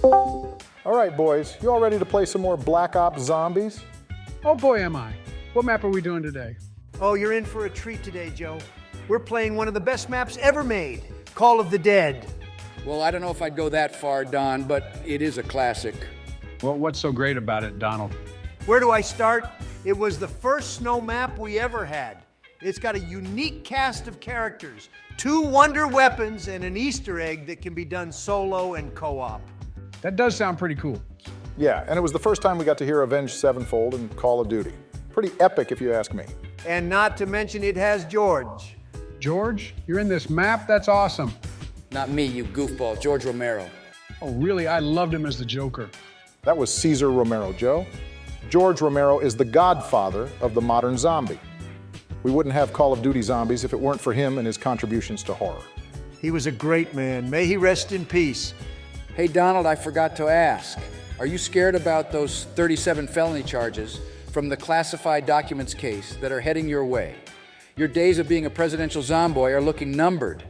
All right, boys, you all ready to play some more Black Ops Zombies? Oh boy, am I. What map are we doing today? Oh, you're in for a treat today, Joe. We're playing one of the best maps ever made, Call of the Dead. Well, I don't know if I'd go that far, Don, but it is a classic. Well, what's so great about it, Donald? Where do I start? It was the first snow map we ever had. It's got a unique cast of characters, 2 wonder weapons, and an Easter egg that can be done solo and co-op. That does sound pretty cool. Yeah, and it was the first time we got to hear Avenged Sevenfold in Call of Duty. Pretty epic, if you ask me. And not to mention it has George. George, you're in this map? That's awesome. Not me, you goofball, George Romero. Oh, really? I loved him as the Joker. That was Cesar Romero, Joe. George Romero is the godfather of the modern zombie. We wouldn't have Call of Duty Zombies if it weren't for him and his contributions to horror. He was a great man. May he rest in peace. Hey, Donald, I forgot to ask. Are you scared about those 37 felony charges from the classified documents case that are heading your way? Your days of being a presidential zomboy are looking numbered.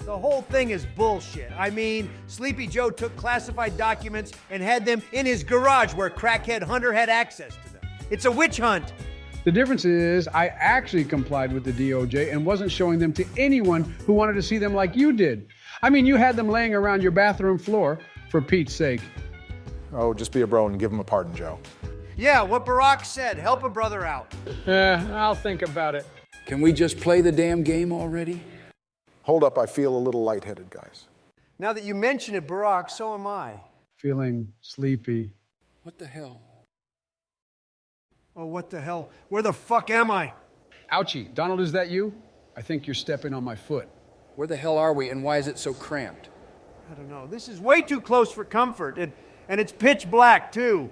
The whole thing is bullshit. I mean, Sleepy Joe took classified documents and had them in his garage where crackhead Hunter had access to them. It's a witch hunt. The difference is I actually complied with the DOJ and wasn't showing them to anyone who wanted to see them like you did. I mean, you had them laying around your bathroom floor, for Pete's sake. Oh, just be a bro and give him a pardon, Joe. Yeah, what Barack said, help a brother out. I'll think about it. Can we just play the damn game already? Hold up, I feel a little lightheaded, guys. Now that you mention it, Barack, so am I. Feeling sleepy. What the hell? Oh, what the hell? Where the fuck am I? Ouchie, Donald, is that you? I think you're stepping on my foot. Where the hell are we, and why is it so cramped? I don't know. This is way too close for comfort, and it's pitch black, too.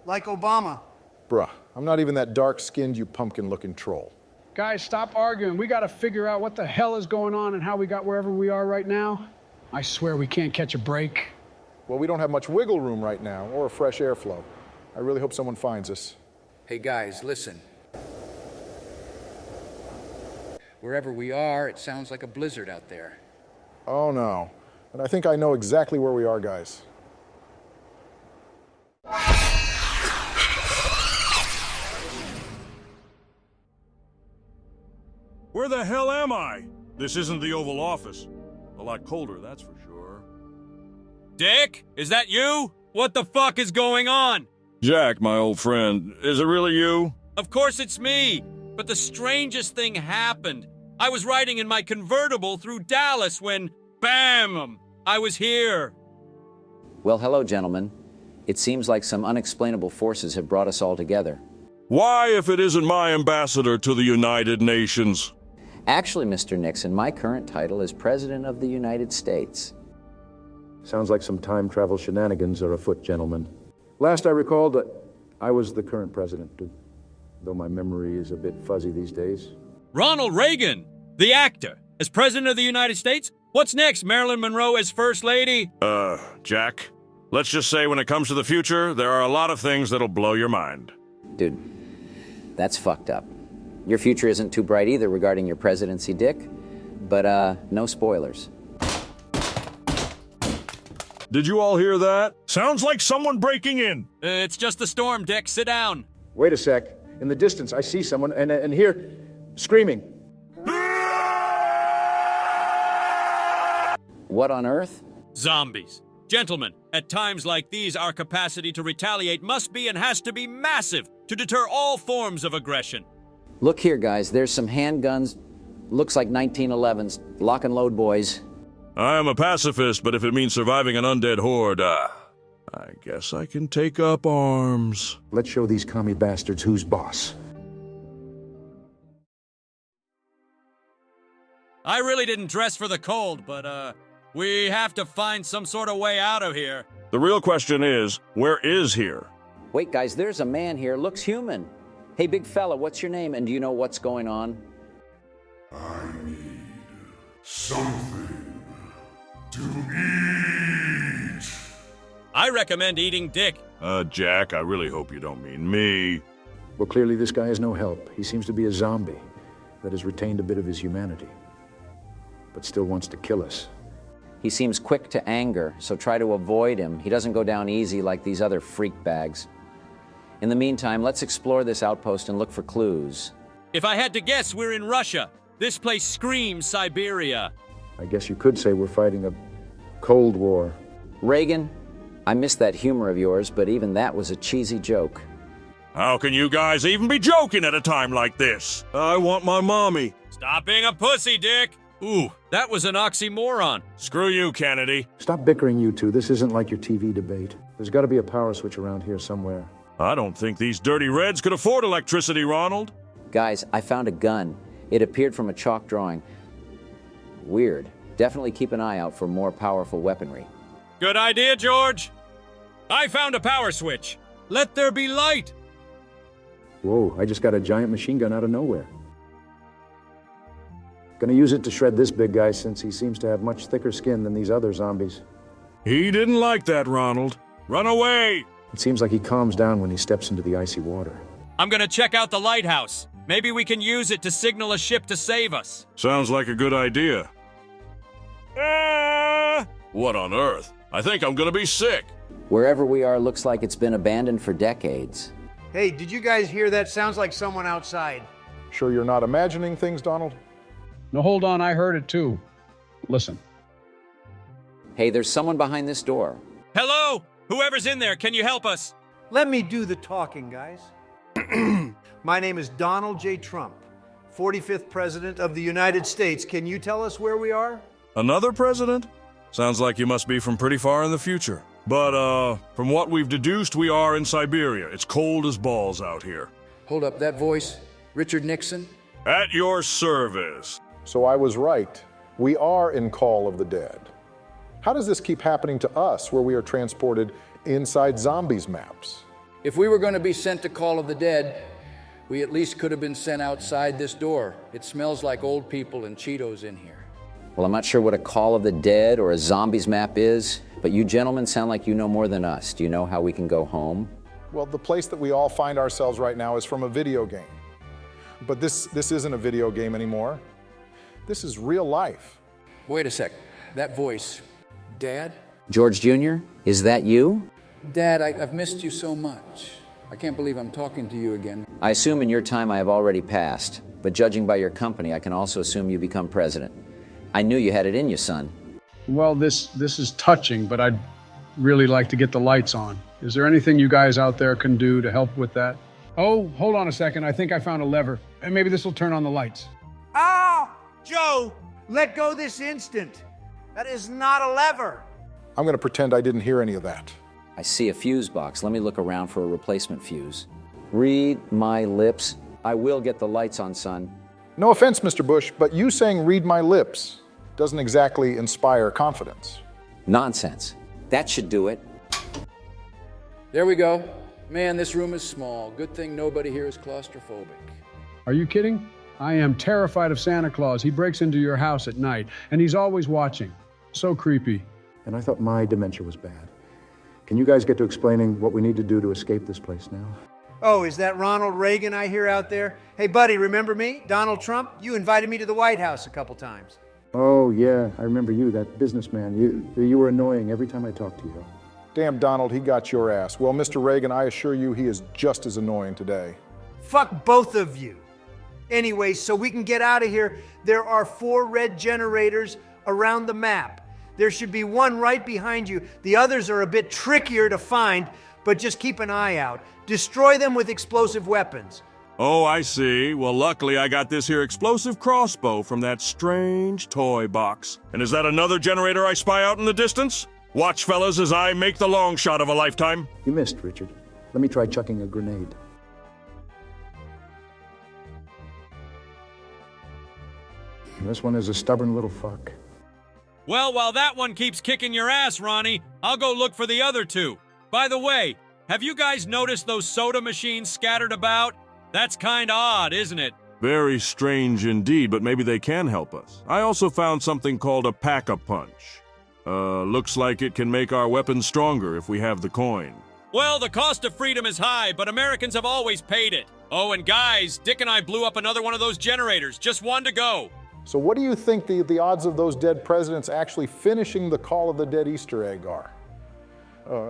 Like Obama. Bruh, I'm not even that dark-skinned, you pumpkin-looking troll. Guys, stop arguing. We got to figure out what the hell is going on and how we got wherever we are right now. I swear we can't catch a break. Well, we don't have much wiggle room right now, or a fresh airflow. I really hope someone finds us. Hey, guys, listen. Wherever we are, it sounds like a blizzard out there. Oh, no. And I think I know exactly where we are, guys. Where the hell am I? This isn't the Oval Office. A lot colder, that's for sure. Dick, is that you? What the fuck is going on? Jack, my old friend, is it really you? Of course it's me, but the strangest thing happened. I was riding in my convertible through Dallas when, bam, I was here. Well, hello, gentlemen. It seems like some unexplainable forces have brought us all together. Why, if it isn't my ambassador to the United Nations? Actually, Mr. Nixon, my current title is President of the United States. Sounds like some time travel shenanigans are afoot, gentlemen. Last I recalled, I was the current president, though my memory is a bit fuzzy these days. Ronald Reagan, the actor, as President of the United States? What's next, Marilyn Monroe as First Lady? Jack, let's just say when it comes to the future, there are a lot of things that'll blow your mind. Dude, that's fucked up. Your future isn't too bright either regarding your presidency, Dick. But, no spoilers. Did you all hear that? Sounds like someone breaking in. It's just a storm, Dick. Sit down. Wait a sec. In the distance, I see someone, and here, screaming. What on earth? Zombies. Gentlemen, at times like these, our capacity to retaliate must be and has to be massive to deter all forms of aggression. Look here, guys. There's some handguns. Looks like 1911s. Lock and load, boys. I am a pacifist, but if it means surviving an undead horde, I guess I can take up arms. Let's show these commie bastards who's boss. I really didn't dress for the cold, but, we have to find some sort of way out of here. The real question is, where is here? Wait, guys, there's a man here. Looks human. Hey, big fella, what's your name, and do you know what's going on? I need something to eat. I recommend eating Dick. Jack, I really hope you don't mean me. Well, clearly this guy is no help. He seems to be a zombie that has retained a bit of his humanity, but still wants to kill us. He seems quick to anger, so try to avoid him. He doesn't go down easy like these other freak bags. In the meantime, let's explore this outpost and look for clues. If I had to guess, we're in Russia. This place screams Siberia. I guess you could say we're fighting a Cold War. Reagan, I missed that humor of yours, but even that was a cheesy joke. How can you guys even be joking at a time like this? I want my mommy. Stop being a pussy, Dick. Ooh, that was an oxymoron. Screw you, Kennedy. Stop bickering, you two. This isn't like your TV debate. There's got to be a power switch around here somewhere. I don't think these dirty Reds could afford electricity, Ronald. Guys, I found a gun. It appeared from a chalk drawing. Weird. Definitely keep an eye out for more powerful weaponry. Good idea, George. I found a power switch. Let there be light. Whoa, I just got a giant machine gun out of nowhere. Gonna use it to shred this big guy since he seems to have much thicker skin than these other zombies. He didn't like that, Ronald. Run away! It seems like he calms down when he steps into the icy water. I'm gonna check out the lighthouse. Maybe we can use it to signal a ship to save us. Sounds like a good idea. What on earth? I think I'm gonna be sick. Wherever we are looks like it's been abandoned for decades. Hey, did you guys hear that? Sounds like someone outside. Sure you're not imagining things, Donald? No, hold on, I heard it too. Listen. Hey, there's someone behind this door. Hello? Whoever's in there, can you help us? Let me do the talking, guys. My name is Donald J. Trump, 45th President of the United States. Can you tell us where we are? Another president? Sounds like you must be from pretty far in the future. But, from what we've deduced, we are in Siberia. It's cold as balls out here. Hold up, that voice, Richard Nixon? At your service. So I was right. We are in Call of the Dead. How does this keep happening to us where we are transported inside zombies maps? If we were going to be sent to Call of the Dead, we at least could have been sent outside this door. It smells like old people and Cheetos in here. Well, I'm not sure what a Call of the Dead or a zombies map is, but you gentlemen sound like you know more than us. Do you know how we can go home? Well, the place that we all find ourselves right now is from a video game. But this isn't a video game anymore. This is real life. Wait a sec. That voice. Dad? George Jr., is that you? Dad, I've missed you so much. I can't believe I'm talking to you again. I assume in your time I have already passed, but judging by your company, I can also assume you become president. I knew you had it in you, son. Well, this is touching, but I'd really like to get the lights on. Is there anything you guys out there can do to help with that? Oh, hold on a second. I think I found a lever. And maybe this will turn on the lights. Ah! Joe, let go this instant. That is not a lever. I'm going to pretend I didn't hear any of that. I see a fuse box. Let me look around for a replacement fuse. Read my lips. I will get the lights on, son. No offense, Mr. Bush, but you saying read my lips doesn't exactly inspire confidence. Nonsense. That should do it. There we go. Man, this room is small. Good thing nobody here is claustrophobic. Are you kidding? I am terrified of Santa Claus. He breaks into your house at night, and he's always watching. So creepy. And I thought my dementia was bad. Can you guys get to explaining what we need to do to escape this place now? Oh, is that Ronald Reagan I hear out there? Hey, buddy, remember me? Donald Trump? You invited me to the White House a couple times. Oh, yeah, I remember you, that businessman. You were annoying every time I talked to you. Damn, Donald, he got your ass. Well, Mr. Reagan, I assure you he is just as annoying today. Fuck both of you. Anyway, so we can get out of here, there are 4 red generators around the map. There should be one right behind you. The others are a bit trickier to find, but just keep an eye out. Destroy them with explosive weapons. Oh, I see. Well, luckily I got this here explosive crossbow from that strange toy box. And is that another generator I spy out in the distance? Watch, fellas, as I make the long shot of a lifetime. You missed, Richard. Let me try chucking a grenade. This one is a stubborn little fuck. Well, while that one keeps kicking your ass, Ronnie, I'll go look for the other 2. By the way, have you guys noticed those soda machines scattered about? That's kinda odd, isn't it? Very strange indeed, but maybe they can help us. I also found something called a pack-a-punch. Looks like it can make our weapons stronger if we have the coin. Well, the cost of freedom is high, but Americans have always paid it. Oh, and guys, Dick and I blew up another one of those generators. Just one to go. So what do you think the odds of those dead presidents actually finishing the Call of the Dead Easter egg are?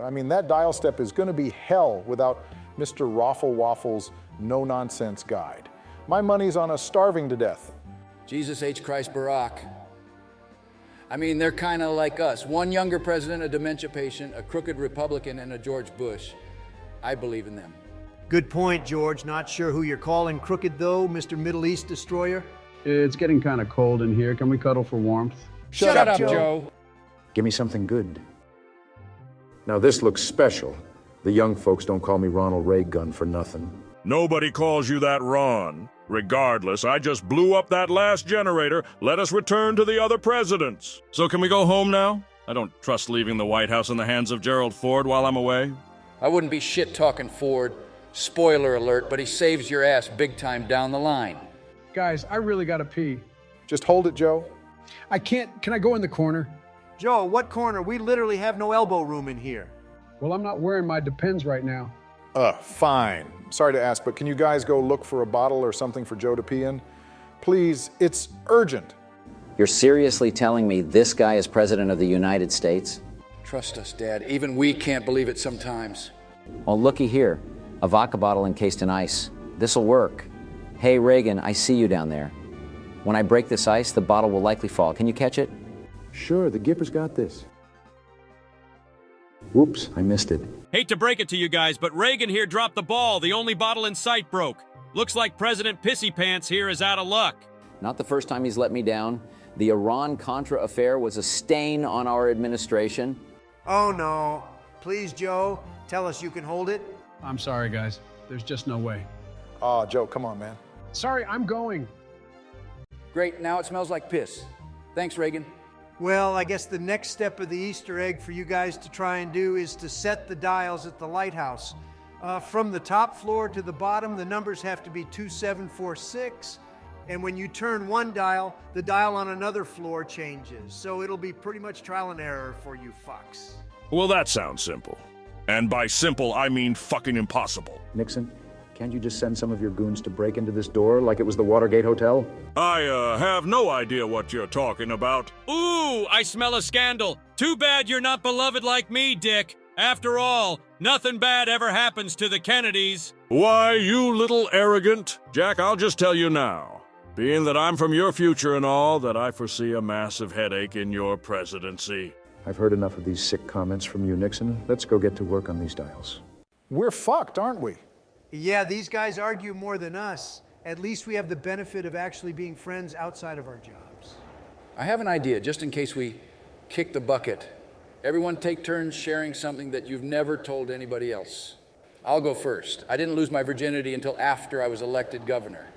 I mean, that dial step is going to be hell without Mr. Raffle Waffle's no-nonsense guide. My money's on us starving to death. Jesus H. Christ Barack. I mean, they're kind of like us. One younger president, a dementia patient, a crooked Republican, and a George Bush. I believe in them. Good point, George. Not sure who you're calling crooked, though, Mr. Middle East Destroyer. It's getting kind of cold in here. Can we cuddle for warmth? Shut up, Joe. Give me something good. Now this looks special. The young folks don't call me Ronald Reagan for nothing. Nobody calls you that, Ron. Regardless, I just blew up that last generator. Let us return to the other presidents. So can we go home now? I don't trust leaving the White House in the hands of Gerald Ford while I'm away. I wouldn't be shit-talking Ford. Spoiler alert, but he saves your ass big time down the line. Guys, I really gotta pee. Just hold it, Joe. I can't. Can I go in the corner? Joe, what corner? We literally have no elbow room in here. Well, I'm not wearing my Depends right now. Fine. Sorry to ask, but can you guys go look for a bottle or something for Joe to pee in? Please, it's urgent. You're seriously telling me this guy is President of the United States? Trust us, Dad. Even we can't believe it sometimes. Well, looky here. A vodka bottle encased in ice. This'll work. Hey, Reagan, I see you down there. When I break this ice, the bottle will likely fall. Can you catch it? Sure, the Gipper's got this. Whoops, I missed it. Hate to break it to you guys, but Reagan here dropped the ball. The only bottle in sight broke. Looks like President Pissy Pants here is out of luck. Not the first time he's let me down. The Iran-Contra affair was a stain on our administration. Oh, no. Please, Joe, tell us you can hold it. I'm sorry, guys. There's just no way. Joe, come on, man. Sorry, I'm going. Great, now it smells like piss. Thanks, Reagan. Well, I guess the next step of the Easter egg for you guys to try and do is to set the dials at the lighthouse. From the top floor to the bottom, the numbers have to be 2746. And when you turn one dial, the dial on another floor changes. So it'll be pretty much trial and error for you fucks. Well, that sounds simple. And by simple, I mean fucking impossible. Nixon, can't you just send some of your goons to break into this door like it was the Watergate Hotel? I, have no idea what you're talking about. Ooh, I smell a scandal. Too bad you're not beloved like me, Dick. After all, nothing bad ever happens to the Kennedys. Why, you little arrogant. Jack, I'll just tell you now. Being that I'm from your future and all, that I foresee a massive headache in your presidency. I've heard enough of these sick comments from you, Nixon. Let's go get to work on these dials. We're fucked, aren't we? Yeah, these guys argue more than us. At least we have the benefit of actually being friends outside of our jobs. I have an idea, just in case we kick the bucket. Everyone take turns sharing something that you've never told anybody else. I'll go first. I didn't lose my virginity until after I was elected governor.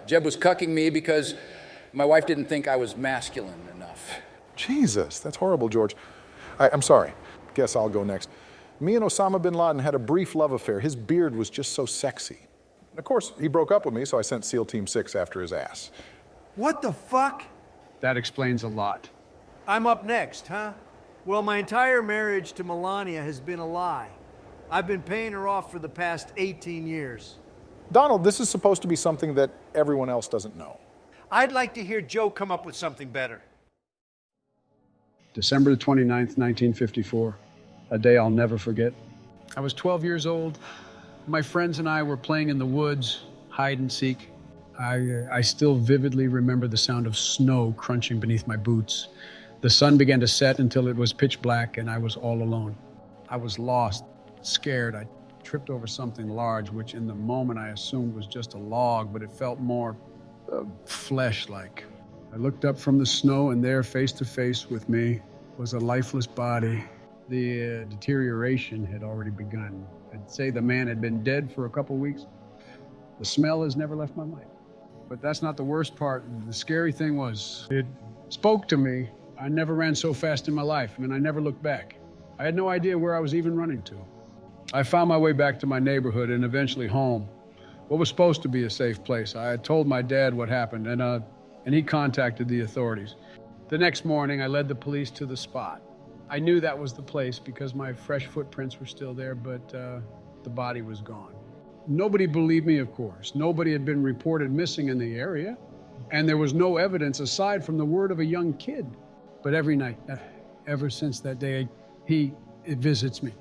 Jeb was cucking me because my wife didn't think I was masculine enough. Jesus, that's horrible, George. I'm sorry. Guess I'll go next. Me and Osama bin Laden had a brief love affair. His beard was just so sexy. Of course, he broke up with me, so I sent SEAL Team 6 after his ass. What the fuck? That explains a lot. I'm up next, huh? Well, my entire marriage to Melania has been a lie. I've been paying her off for the past 18 years. Donald, this is supposed to be something that everyone else doesn't know. I'd like to hear Joe come up with something better. December 29th, 1954. A day I'll never forget. I was 12 years old. My friends and I were playing in the woods, hide and seek. I still vividly remember the sound of snow crunching beneath my boots. The sun began to set until it was pitch black and I was all alone. I was lost, scared. I tripped over something large, which in the moment I assumed was just a log, but it felt more flesh-like. I looked up from the snow and there, face to face with me, was a lifeless body. The deterioration had already begun. I'd say the man had been dead for a couple weeks. The smell has never left my mind. But that's not the worst part. The scary thing was, it spoke to me. I never ran so fast in my life. I never looked back. I had no idea where I was even running to. I found my way back to my neighborhood and eventually home. What was supposed to be a safe place. I had told my dad what happened and he contacted the authorities. The next morning, I led the police to the spot. I knew that was the place because my fresh footprints were still there, but the body was gone. Nobody believed me, of course. Nobody had been reported missing in the area. And there was no evidence aside from the word of a young kid. But every night, ever since that day, it visits me.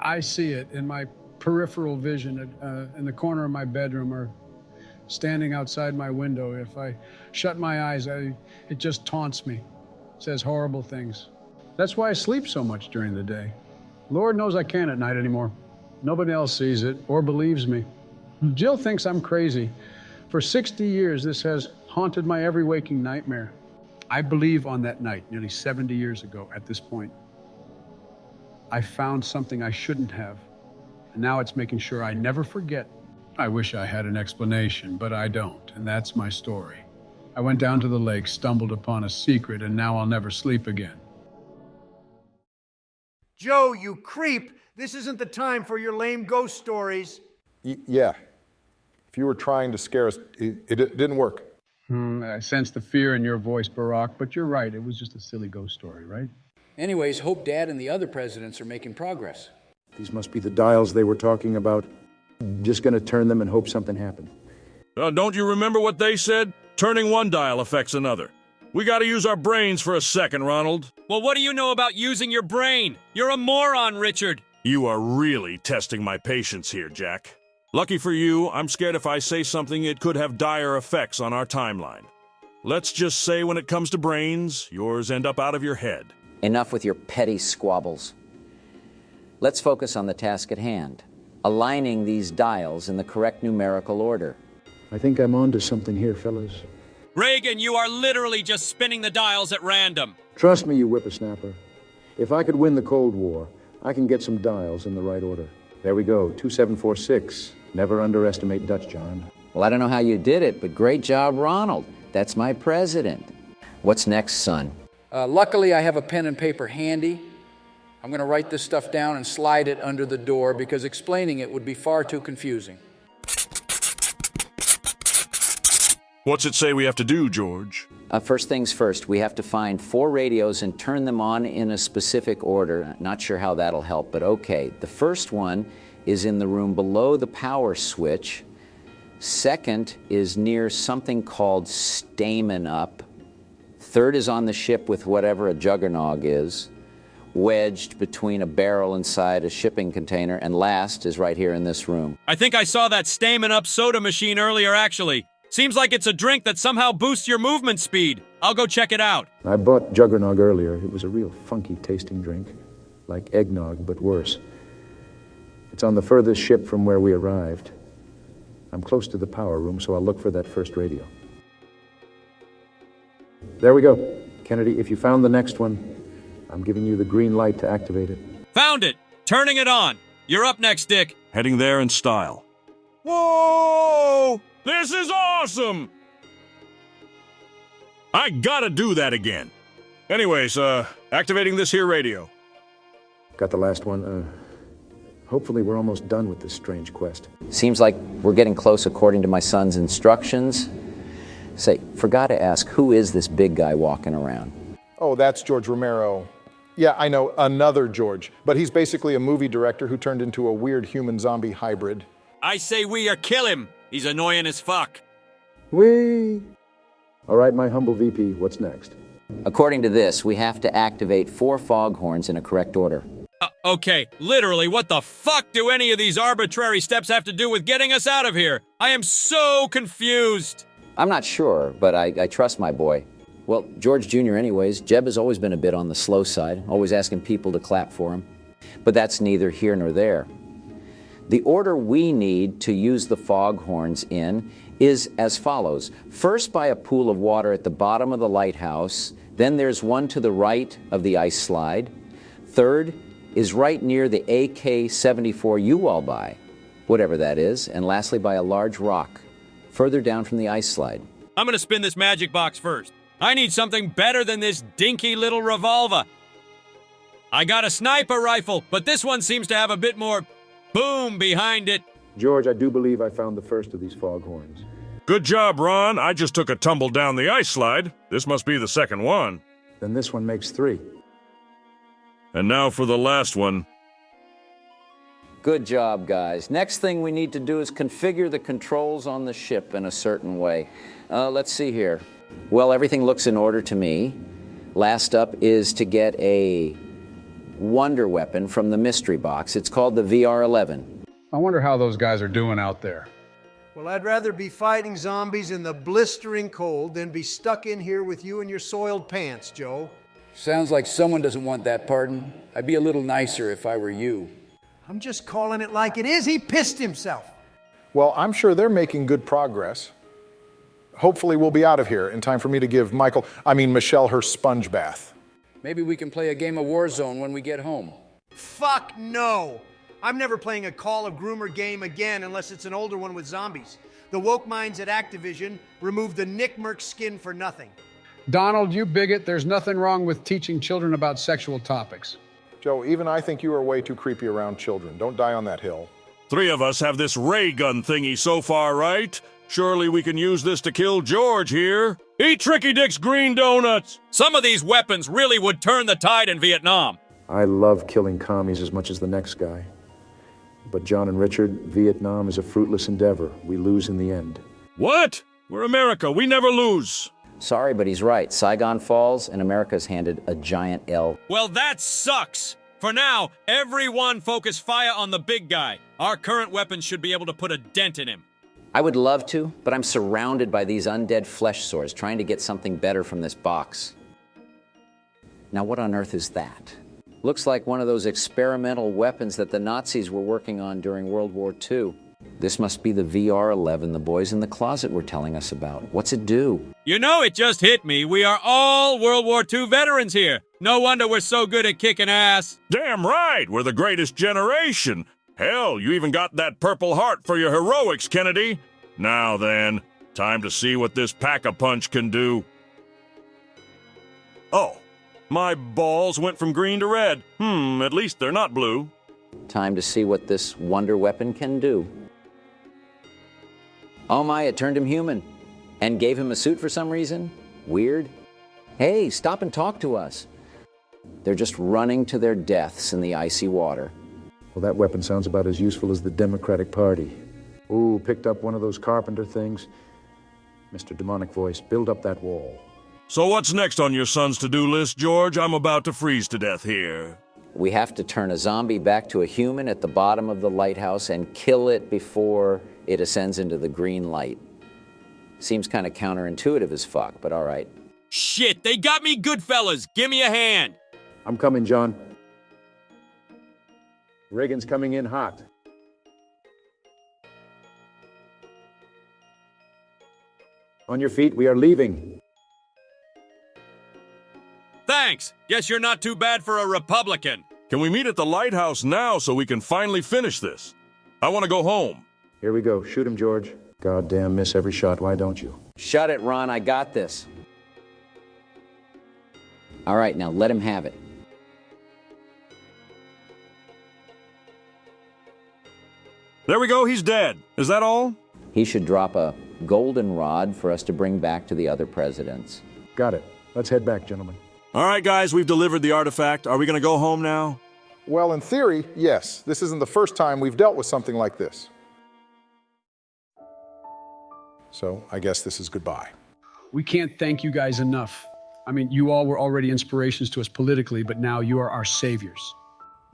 I see it in my peripheral vision in the corner of my bedroom or standing outside my window. If I shut my eyes, it just taunts me, says horrible things. That's why I sleep so much during the day. Lord knows I can't at night anymore. Nobody else sees it or believes me. Jill thinks I'm crazy. For 60 years, this has haunted my every waking nightmare. I believe on that night, nearly 70 years ago at this point, I found something I shouldn't have. And now it's making sure I never forget. I wish I had an explanation, but I don't, and that's my story. I went down to the lake, stumbled upon a secret, and now I'll never sleep again. Joe, you creep! This isn't the time for your lame ghost stories. Yeah. If you were trying to scare us, it didn't work. I sense the fear in your voice, Barack, but you're right. It was just a silly ghost story, right? Anyways, hope Dad and the other presidents are making progress. These must be the dials they were talking about. Just gonna turn them and hope something happened. Don't you remember what they said? Turning one dial affects another. We gotta use our brains for a second, Ronald. Well, what do you know about using your brain? You're a moron, Richard. You are really testing my patience here, Jack. Lucky for you, I'm scared if I say something it could have dire effects on our timeline. Let's just say when it comes to brains, yours end up out of your head. Enough with your petty squabbles. Let's focus on the task at hand, aligning these dials in the correct numerical order. I think I'm on to something here, fellas. Reagan, you are literally just spinning the dials at random. Trust me, you whippersnapper. If I could win the Cold War, I can get some dials in the right order. There we go, 2746. Never underestimate Dutch, John. Well, I don't know how you did it, but great job, Ronald. That's my president. What's next, son? Luckily, I have a pen and paper handy. I'm going to write this stuff down and slide it under the door because explaining it would be far too confusing. What's it say we have to do, George? First things first, we have to find 4 radios and turn them on in a specific order. Not sure how that'll help, but okay. The first one is in the room below the power switch. Second is near something called Stamen Up. Third is on the ship with whatever a juggernog is, wedged between a barrel inside a shipping container. And last is right here in this room. I think I saw that Stamen Up soda machine earlier, actually. Seems like it's a drink that somehow boosts your movement speed. I'll go check it out. I bought Juggernog earlier. It was a real funky tasting drink, like eggnog, but worse. It's on the furthest ship from where we arrived. I'm close to the power room, so I'll look for that first radio. There we go. Kennedy, if you found the next one, I'm giving you the green light to activate it. Found it. Turning it on. You're up next, Dick. Heading there in style. Whoa! This is awesome! I gotta do that again. Anyways, activating this here radio. Got the last one. Hopefully we're almost done with this strange quest. Seems like we're getting close according to my son's instructions. Say, forgot to ask, who is this big guy walking around? Oh, that's George Romero. Yeah, I know, another George. But he's basically a movie director who turned into a weird human-zombie hybrid. I say we are kill him. He's annoying as fuck. Whee! All right, my humble VP, what's next? According to this, we have to activate 4 foghorns in a correct order. Okay, literally, what the fuck do any of these arbitrary steps have to do with getting us out of here? I am so confused. I'm not sure, but I trust my boy. Well, George Jr. anyways, Jeb has always been a bit on the slow side, always asking people to clap for him. But that's neither here nor there. The order we need to use the foghorns in is as follows. First by a pool of water at the bottom of the lighthouse, then there's one to the right of the ice slide. Third is right near the AK-74 U-Wall by, whatever that is, and lastly by a large rock, further down from the ice slide. I'm gonna spin this magic box first. I need something better than this dinky little revolver. I got a sniper rifle, but this one seems to have a bit more boom behind it. George, I do believe I found the first of these foghorns. Good job, Ron. I just took a tumble down the ice slide. This must be the second one. Then this one makes 3. And now for the last one. Good job, guys. Next thing we need to do is configure the controls on the ship in a certain way. Let's see here. Well, everything looks in order to me. Last up is to get a wonder weapon from the mystery box. It's called the VR-11. I wonder how those guys are doing out there. Well, I'd rather be fighting zombies in the blistering cold than be stuck in here with you in your soiled pants, Joe. Sounds like someone doesn't want that pardon. I'd be a little nicer if I were you. I'm just calling it like it is. He pissed himself. Well, I'm sure they're making good progress. Hopefully we'll be out of here in time for me to give Michelle her sponge bath. Maybe we can play a game of Warzone when we get home. Fuck no. I'm never playing a Call of Groomer game again unless it's an older one with zombies. The woke minds at Activision removed the Nick Merc skin for nothing. Donald, you bigot, there's nothing wrong with teaching children about sexual topics. Joe, even I think you are way too creepy around children. Don't die on that hill. 3 of us have this ray gun thingy so far, right? Surely we can use this to kill George here. Eat Tricky Dick's green donuts! Some of these weapons really would turn the tide in Vietnam. I love killing commies as much as the next guy. But John and Richard, Vietnam is a fruitless endeavor. We lose in the end. What? We're America. We never lose. Sorry, but he's right. Saigon falls, and America's handed a giant L. Well, that sucks. For now, everyone focus fire on the big guy. Our current weapons should be able to put a dent in him. I would love to, but I'm surrounded by these undead flesh sores trying to get something better from this box. Now, what on earth is that? Looks like one of those experimental weapons that the Nazis were working on during World War II. This must be the VR-11 the boys in the closet were telling us about. What's it do? You know, it just hit me. We are all World War II veterans here. No wonder we're so good at kicking ass. Damn right, we're the greatest generation. Hell, you even got that Purple Heart for your heroics, Kennedy. Now then, time to see what this Pack-a-Punch can do. Oh, my balls went from green to red. At least they're not blue. Time to see what this wonder weapon can do. Oh my, it turned him human. And gave him a suit for some reason? Weird. Hey, stop and talk to us. They're just running to their deaths in the icy water. Well, that weapon sounds about as useful as the Democratic Party. Ooh, picked up one of those carpenter things. Mr. Demonic Voice, build up that wall. So what's next on your son's to-do list, George? I'm about to freeze to death here. We have to turn a zombie back to a human at the bottom of the lighthouse and kill it before it ascends into the green light. Seems kind of counterintuitive as fuck, but all right. Shit, they got me, Goodfellas. Give me a hand. I'm coming, John. Reagan's coming in hot. On your feet, we are leaving. Thanks. Guess you're not too bad for a Republican. Can we meet at the lighthouse now so we can finally finish this? I want to go home. Here we go. Shoot him, George. Goddamn, miss every shot. Why don't you? Shut it, Ron. I got this. All right, now let him have it. There we go. He's dead. Is that all? He should drop a goldenrod for us to bring back to the other presidents. Got it. Let's head back, gentlemen. All right, guys, we've delivered the artifact. Are we going to go home now? Well, in theory, yes. This isn't the first time we've dealt with something like this. So I guess this is goodbye. We can't thank you guys enough. I mean, you all were already inspirations to us politically, but now you are our saviors.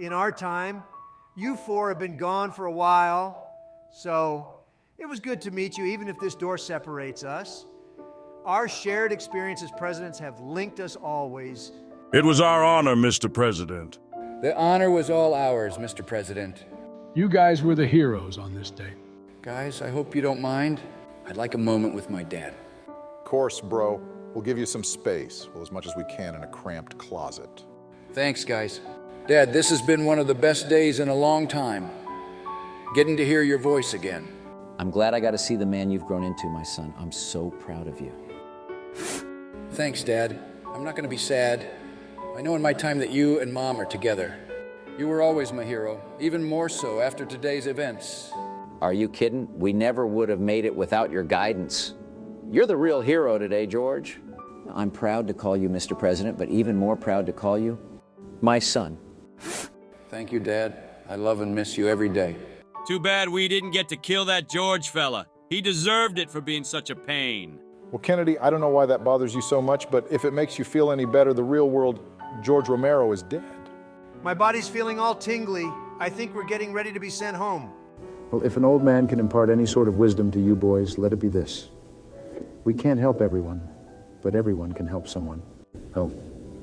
In our time, you 4 have been gone for a while, so it was good to meet you, even if this door separates us. Our shared experience as presidents have linked us always. It was our honor, Mr. President. The honor was all ours, Mr. President. You guys were the heroes on this day. Guys, I hope you don't mind. I'd like a moment with my dad. Of course, bro. We'll give you some space, well, as much as we can in a cramped closet. Thanks, guys. Dad, this has been one of the best days in a long time. Getting to hear your voice again. I'm glad I got to see the man you've grown into, my son. I'm so proud of you. Thanks, Dad. I'm not going to be sad. I know in my time that you and Mom are together. You were always my hero, even more so after today's events. Are you kidding? We never would have made it without your guidance. You're the real hero today, George. I'm proud to call you Mr. President, but even more proud to call you my son. Thank you, Dad. I love and miss you every day. Too bad we didn't get to kill that George fella. He deserved it for being such a pain. Well, Kennedy, I don't know why that bothers you so much, but if it makes you feel any better, the real world George Romero is dead. My body's feeling all tingly. I think we're getting ready to be sent home. Well, if an old man can impart any sort of wisdom to you boys, let it be this. We can't help everyone, but everyone can help someone. Oh,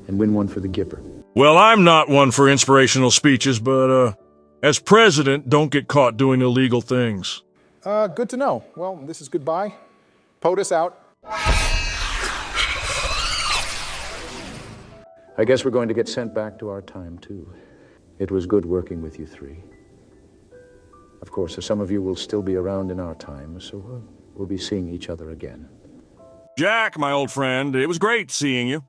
and win one for the Gipper. Well, I'm not one for inspirational speeches, but, as president, don't get caught doing illegal things. Good to know. Well, this is goodbye. POTUS out. I guess we're going to get sent back to our time, too. It was good working with you three. Of course, some of you will still be around in our time, so we'll be seeing each other again. Jack, my old friend, it was great seeing you.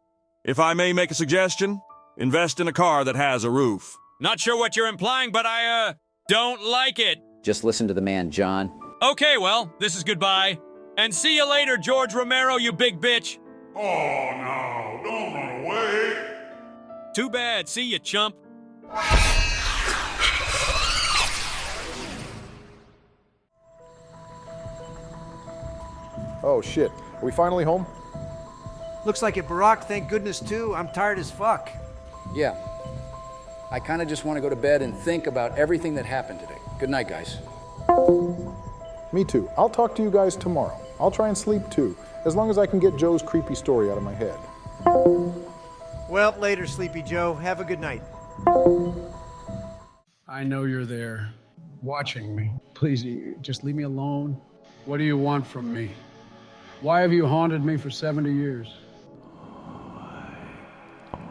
If I may make a suggestion, invest in a car that has a roof. Not sure what you're implying, but I, don't like it. Just listen to the man, John. Okay, well, this is goodbye. And see you later, George Romero, you big bitch. Oh, no, don't run away. Too bad. See you, chump. Oh, shit. Are we finally home? Looks like it, Barack. Thank goodness, too. I'm tired as fuck. Yeah. I kind of just want to go to bed and think about everything that happened today. Good night, guys. Me too. I'll talk to you guys tomorrow. I'll try and sleep too, as long as I can get Joe's creepy story out of my head. Well, later, Sleepy Joe. Have a good night. I know you're there, watching me. Please, just leave me alone. What do you want from me? Why have you haunted me for 70 years?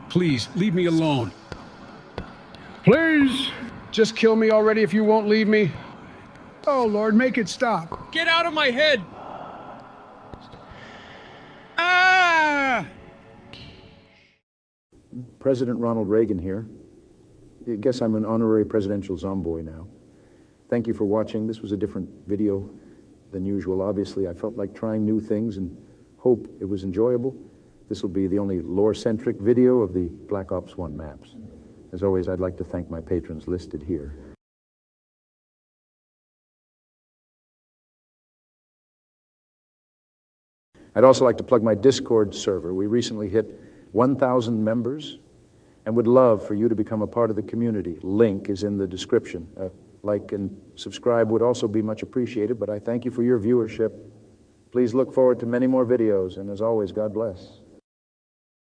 Please, leave me alone. Please! Just kill me already if you won't leave me. Oh, Lord, make it stop. Get out of my head! Ah! President Ronald Reagan here. I guess I'm an honorary Presidential Zomboy now. Thank you for watching. This was a different video than usual. Obviously, I felt like trying new things and hope it was enjoyable. This will be the only lore-centric video of the Black Ops 1 maps. As always, I'd like to thank my patrons listed here. I'd also like to plug my Discord server. We recently hit 1,000 members and would love for you to become a part of the community. Link is in the description. Like and subscribe would also be much appreciated, but I thank you for your viewership. Please look forward to many more videos, and as always, God bless.